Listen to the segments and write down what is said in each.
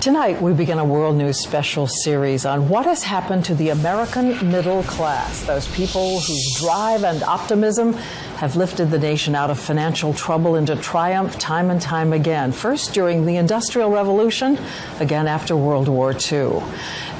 Tonight, we begin a World News special series on what has happened to the American middle class, those people whose drive and optimism have lifted the nation out of financial trouble into triumph time and time again, first during the Industrial Revolution, again after World War II.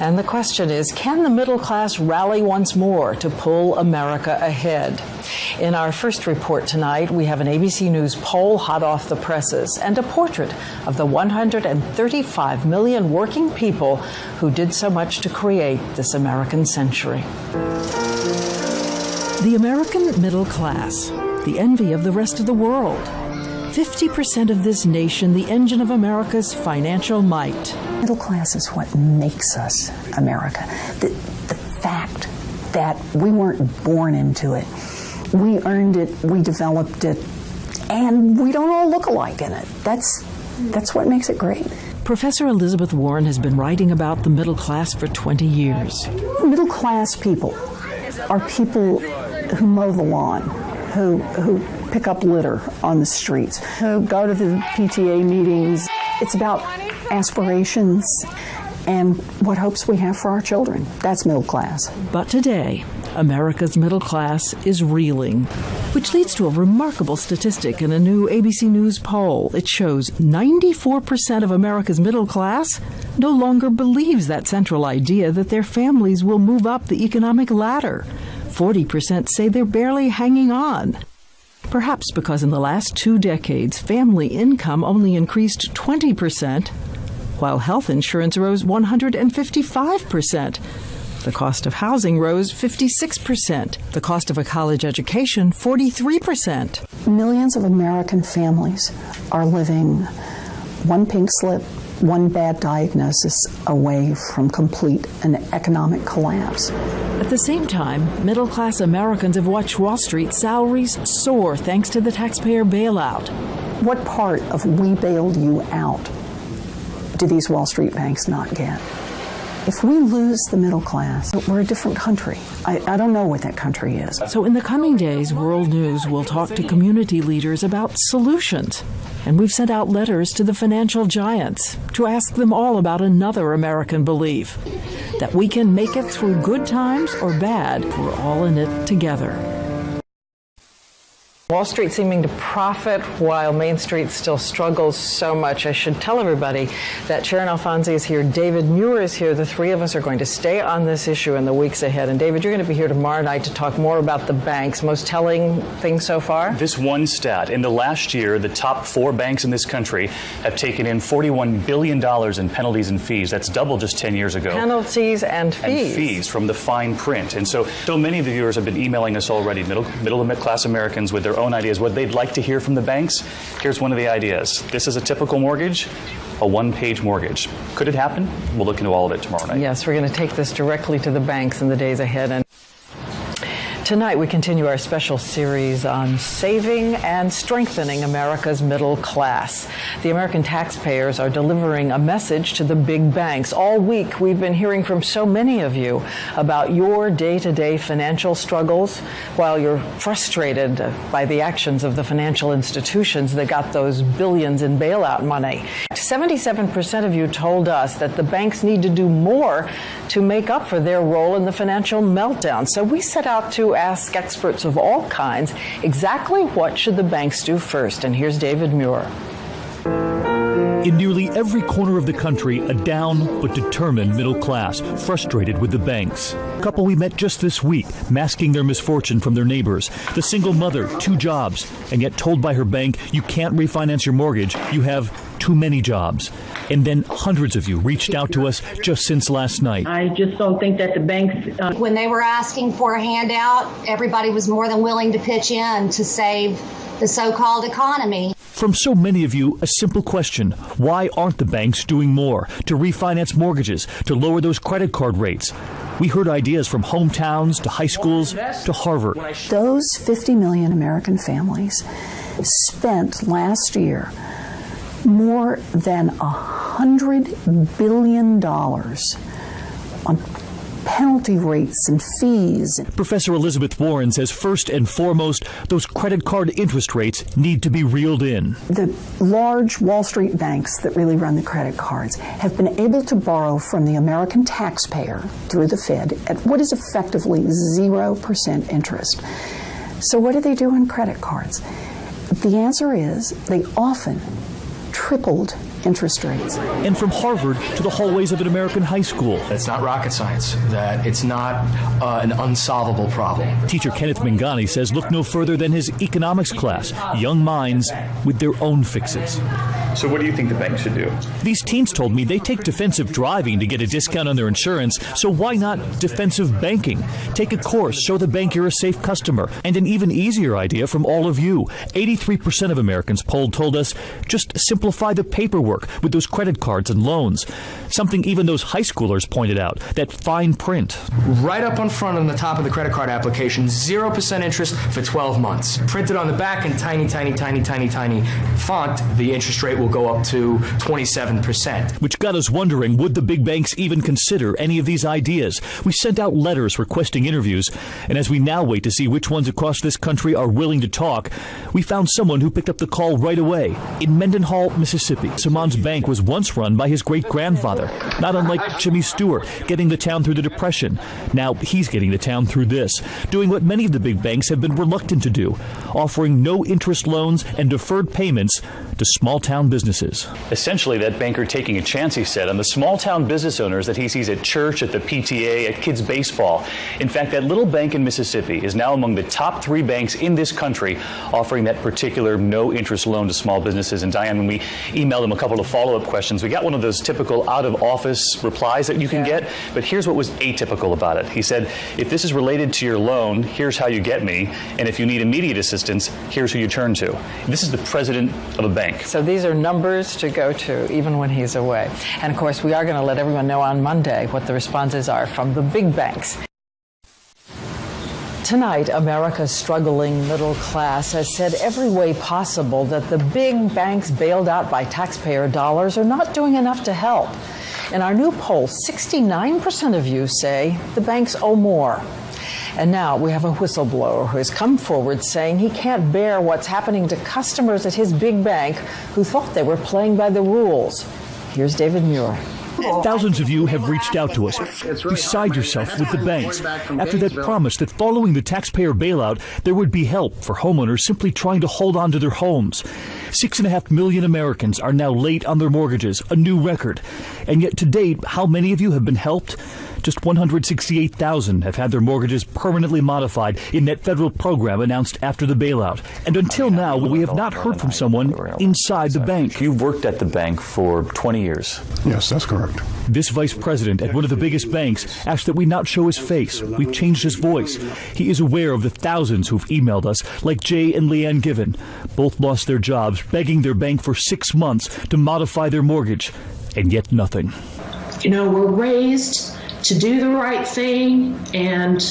And the question is, can the middle class rally once more to pull America ahead? In our first report tonight, we have an ABC News poll hot off the presses and a portrait of the 135 million working people who did so much to create this American century. The American middle class, the envy of the rest of the world. 50% of this nation, the engine of America's financial might. Middle class is what makes us America. The fact that we weren't born into it. We earned it, we developed it, and we don't all look alike in it. That's what makes it great. Professor Elizabeth Warren has been writing about the middle class for 20 years. Middle class people are people who mow the lawn, who pick up litter on the streets, who go to the PTA meetings. It's about aspirations and what hopes we have for our children. That's middle class. But today, America's middle class is reeling, which leads to a remarkable statistic in a new ABC News poll. It shows 94% of America's middle class no longer believes that central idea that their families will move up the economic ladder. 40% say they're barely hanging on. Perhaps because in the last 2 decades, family income only increased 20%, while health insurance rose 155%. The cost of housing rose 56%. The cost of a college education, 43%. Millions of American families are living one pink slip, one bad diagnosis away from complete and economic collapse. At the same time, middle-class Americans have watched Wall Street salaries soar thanks to the taxpayer bailout. What part of "we bailed you out" do these Wall Street banks not get? If we lose the middle class, we're a different country. I don't know what that country is. So in the coming days, World News will talk to community leaders about solutions. And we've sent out letters to the financial giants to ask them all about another American belief, that we can make it through good times or bad. We're all in it together. Wall Street seeming to profit while Main Street still struggles so much. I should tell everybody that Sharon Alfonsi is here, David Muir is here. The three of us are going to stay on this issue in the weeks ahead. And David, you're going to be here tomorrow night to talk more about the banks. Most telling thing so far? This one stat. In the last year, the top 4 banks in this country have taken in $41 billion in penalties and fees. That's double just 10 years ago. Penalties and fees. And fees from the fine print. And so many of the viewers have been emailing us already, middle-class Americans with their own ideas, what they'd like to hear from the banks. Here's one of the ideas. This is a typical mortgage, a one-page mortgage. Could it happen? We'll look into all of it tomorrow night. Yes, we're going to take this directly to the banks in the days ahead. And tonight, we continue our special series on saving and strengthening America's middle class. The American taxpayers are delivering a message to the big banks. All week, we've been hearing from so many of you about your day-to-day financial struggles, while you're frustrated by the actions of the financial institutions that got those billions in bailout money. 77% of you told us that the banks need to do more to make up for their role in the financial meltdown. So we set out to ask experts of all kinds exactly what should the banks do first. And here's David Muir. In nearly every corner of the country, a down but determined middle class, frustrated with the banks. A couple we met just this week, masking their misfortune from their neighbors. The single mother, 2 jobs, and yet told by her bank, you can't refinance your mortgage, you have too many jobs. And then hundreds of you reached out to us just since last night. I just don't think that the banks... When they were asking for a handout, everybody was more than willing to pitch in to save the so-called economy. From so many of you, a simple question. Why aren't the banks doing more to refinance mortgages, to lower those credit card rates? We heard ideas from hometowns to high schools to Harvard. Those 50 million American families spent last year more than $100 billion on penalty rates and fees. Professor Elizabeth Warren says first and foremost, those credit card interest rates need to be reeled in. The large Wall Street banks that really run the credit cards have been able to borrow from the American taxpayer through the Fed at what is effectively 0% interest. So what do they do on credit cards? The answer is they often tripled interest rates. And from Harvard to the hallways of an American high school. It's not rocket science, that it's not an unsolvable problem. Teacher Kenneth Mangani says look no further than his economics class, young minds with their own fixes. So what do you think the bank should do? These teens told me they take defensive driving to get a discount on their insurance, so why not defensive banking? Take a course, show the bank you're a safe customer. And an even easier idea from all of you. 83% of Americans polled told us just simplify the paperwork with those credit cards and loans. Something even those high schoolers pointed out, that fine print. Right up on front on the top of the credit card application, 0% interest for 12 months. Printed on the back in tiny font, the interest rate will go up to 27%. Which got us wondering, would the big banks even consider any of these ideas? We sent out letters requesting interviews, and as we now wait to see which ones across this country are willing to talk, we found someone who picked up the call right away in Mendenhall, Mississippi. Simon's bank was once run by his great-grandfather, not unlike Jimmy Stewart, getting the town through the Depression. Now he's getting the town through this, doing what many of the big banks have been reluctant to do, offering no-interest loans and deferred payments to small-town businesses. Essentially, that banker taking a chance, he said, on the small-town business owners that he sees at church, at the PTA, at kids' baseball. In fact, that little bank in Mississippi is now among the top 3 banks in this country offering that particular no-interest loan to small businesses. And Diane, when we emailed him a couple of follow-up questions, we got one of those typical out-of-office replies that you can get, but here's what was atypical about it. He said, if this is related to your loan, here's how you get me, and if you need immediate assistance, here's who you turn to. This is the president of a bank. So these are numbers to go to even when he's away. And of course, we are going to let everyone know on Monday what the responses are from the big banks. Tonight, America's struggling middle class has said every way possible that the big banks bailed out by taxpayer dollars are not doing enough to help. In our new poll, 69% of you say the banks owe more. And now we have a whistleblower who has come forward saying he can't bear what's happening to customers at his big bank who thought they were playing by the rules. Here's David Muir. Thousands of you have reached out to us. Beside yourself with the banks after that promise that following the taxpayer bailout, there would be help for homeowners simply trying to hold on to their homes. 6.5 million Americans are now late on their mortgages, a new record. And yet to date, how many of you have been helped? Just 168,000 have had their mortgages permanently modified in that federal program announced after the bailout. And until now, we have not heard from someone inside the bank. You've worked at the bank for 20 years. Yes, that's correct. This vice president at one of the biggest banks asked that we not show his face. We've changed his voice. He is aware of the thousands who've emailed us, like Jay and Leanne Given. Both lost their jobs, begging their bank for 6 months to modify their mortgage, and yet nothing. You know, we're raised to do the right thing, and,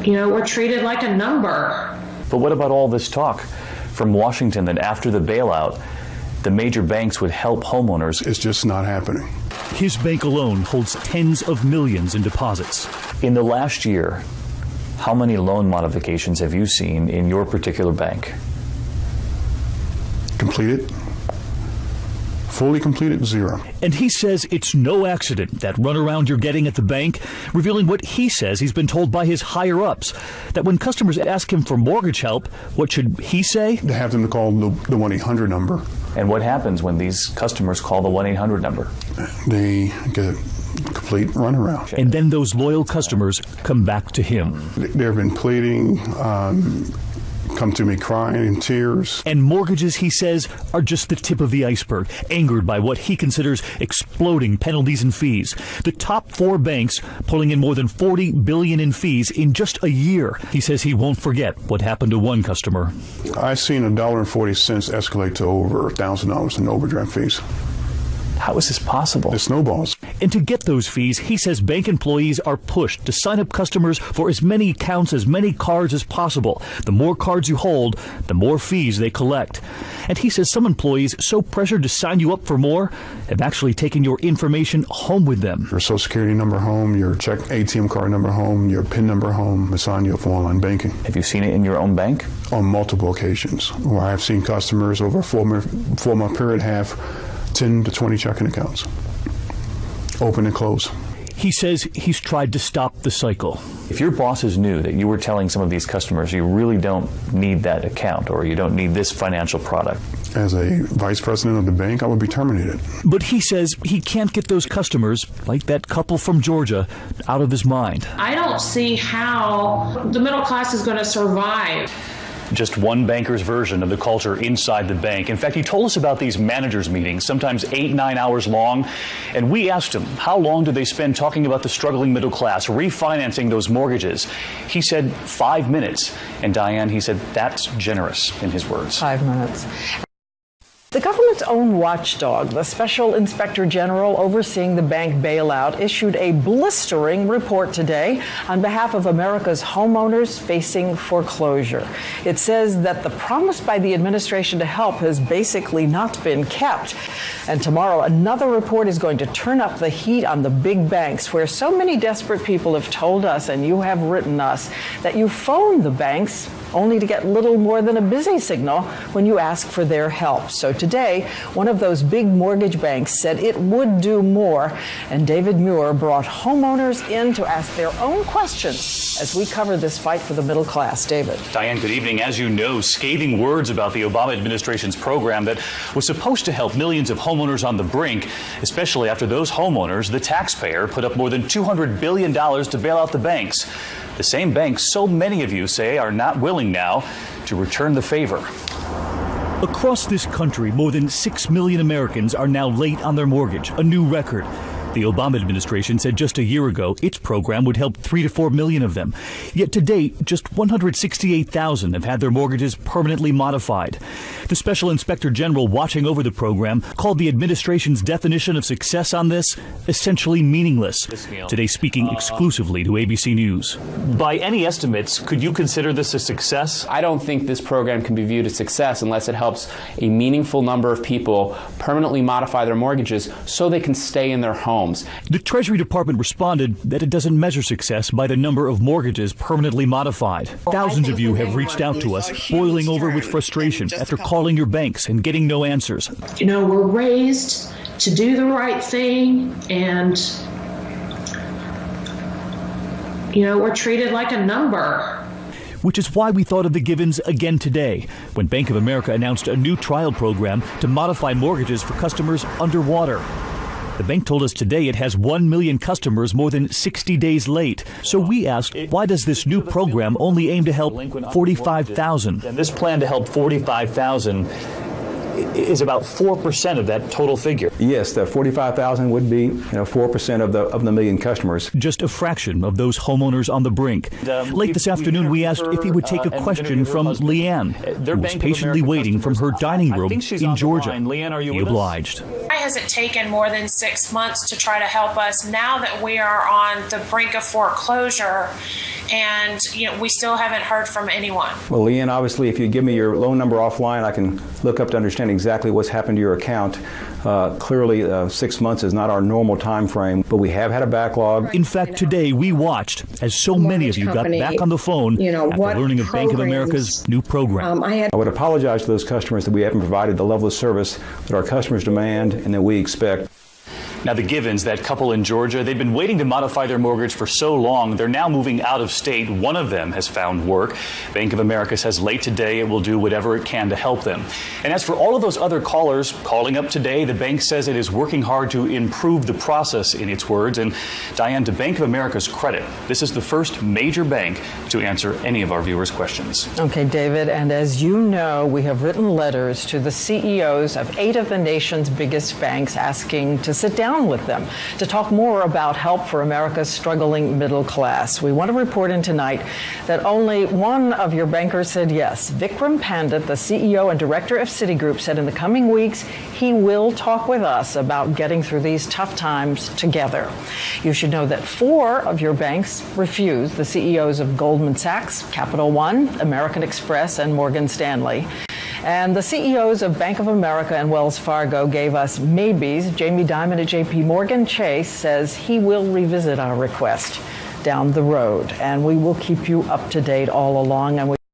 you know, we're treated like a number. But what about all this talk from Washington that after the bailout, the major banks would help homeowners? It's just not happening. His bank alone holds tens of millions in deposits. In the last year, how many loan modifications have you seen in your particular bank? Completed? Fully completed, 0. And he says it's no accident, that runaround you're getting at the bank, revealing what he says he's been told by his higher-ups, that when customers ask him for mortgage help, what should he say? To have them to call the 1-800 number. And what happens when these customers call the 1-800 number? They get a complete runaround. And then those loyal customers come back to him. They've been pleading, come to me crying in tears. And mortgages, he says, are just the tip of the iceberg, angered by what he considers exploding penalties and fees. The top 4 banks pulling in more than $40 billion in fees in just a year. He says he won't forget what happened to one customer. I've seen $1.40 escalate to over $1,000 in overdraft fees. How is this possible? It snowballs. And to get those fees, he says bank employees are pushed to sign up customers for as many accounts, as many cards as possible. The more cards you hold, the more fees they collect. And he says some employees, so pressured to sign you up for more, have actually taken your information home with them. Your social security number home, your check ATM card number home, your PIN number home, and sign you up for online banking. Have you seen it in your own bank? On multiple occasions, where I've seen customers over a four-month period have 10 to 20 checking accounts, open and close. He says he's tried to stop the cycle. If your bosses knew that you were telling some of these customers you really don't need that account or you don't need this financial product. As a vice president of the bank, I would be terminated. But he says he can't get those customers, like that couple from Georgia, out of his mind. I don't see how the middle class is going to survive. Just one banker's version of the culture inside the bank. In fact, he told us about these managers' meetings, sometimes 8-9 hours long. And we asked him, how long do they spend talking about the struggling middle class, refinancing those mortgages? He said 5 minutes. And Diane, he said, that's generous, in his words. 5 minutes. The government's own watchdog, the Special Inspector General overseeing the bank bailout, issued a blistering report today on behalf of America's homeowners facing foreclosure. It says that the promise by the administration to help has basically not been kept. And tomorrow, another report is going to turn up the heat on the big banks, where so many desperate people have told us, and you have written us, that you phone the banks only to get little more than a busy signal when you ask for their help. So today, one of those big mortgage banks said it would do more, and David Muir brought homeowners in to ask their own questions as we cover this fight for the middle class. David. Diane, good evening. As you know, scathing words about the Obama administration's program that was supposed to help millions of homeowners on the brink, especially after those homeowners, the taxpayer, put up more than $200 billion to bail out the banks. The same banks so many of you say are not willing now to return the favor. Across this country, more than 6 million Americans are now late on their mortgage, a new record. The Obama administration said just a year ago its program would help 3 to 4 million of them. Yet to date, just 168,000 have had their mortgages permanently modified. The Special Inspector General watching over the program called the administration's definition of success on this essentially meaningless. Today speaking exclusively to ABC News. By any estimates, could you consider this a success? I don't think this program can be viewed as success unless it helps a meaningful number of people permanently modify their mortgages so they can stay in their home. The Treasury Department responded that it doesn't measure success by the number of mortgages permanently modified. Thousands of you have reached out to us, boiling over with frustration after calling your banks and getting no answers. You know, we're raised to do the right thing, and, you know, we're treated like a number. Which is why we thought of the Givens again today, when Bank of America announced a new trial program to modify mortgages for customers underwater. The bank told us today it has 1 million customers more than 60 days late. So we asked, why does this new program only aim to help 45,000? And this plan to help 45,000 is about 4% of that total figure. Yes, the 45,000 would be 4% of the million customers. Just a fraction of those homeowners on the brink. Late this afternoon, we asked if he would take a question from Leanne, who was patiently waiting from her dining room in Georgia. He obliged. Why has it taken more than 6 months to try to help us now that we are on the brink of foreclosure? And, we still haven't heard from anyone. Well, Leanne, obviously, if you give me your loan number offline, I can look up to understand exactly what's happened to your account. Clearly, 6 months is not our normal time frame, but we have had a backlog. In fact, today we watched as so many of you got back on the phone after learning of Bank of America's new program. I would apologize to those customers that we haven't provided the level of service that our customers demand and that we expect. Now, the Givens, that couple in Georgia, they've been waiting to modify their mortgage for so long, they're now moving out of state. One of them has found work. Bank of America says late today it will do whatever it can to help them. And as for all of those other callers calling up today, the bank says it is working hard to improve the process, in its words. And Diane, to Bank of America's credit, this is the first major bank to answer any of our viewers' questions. Okay, David, and as you know, we have written letters to the CEOs of 8 of the nation's biggest banks asking to sit down down with them to talk more about help for America's struggling middle class. We want to report in tonight that only one of your bankers said yes. Vikram Pandit, the CEO and director of Citigroup, said in the coming weeks he will talk with us about getting through these tough times together. You should know that 4 of your banks refused, the CEOs of Goldman Sachs, Capital One, American Express, and Morgan Stanley. And the CEOs of Bank of America and Wells Fargo gave us maybes. Jamie Dimon at JP Morgan Chase says he will revisit our request down the road, and we will keep you up to date all along. And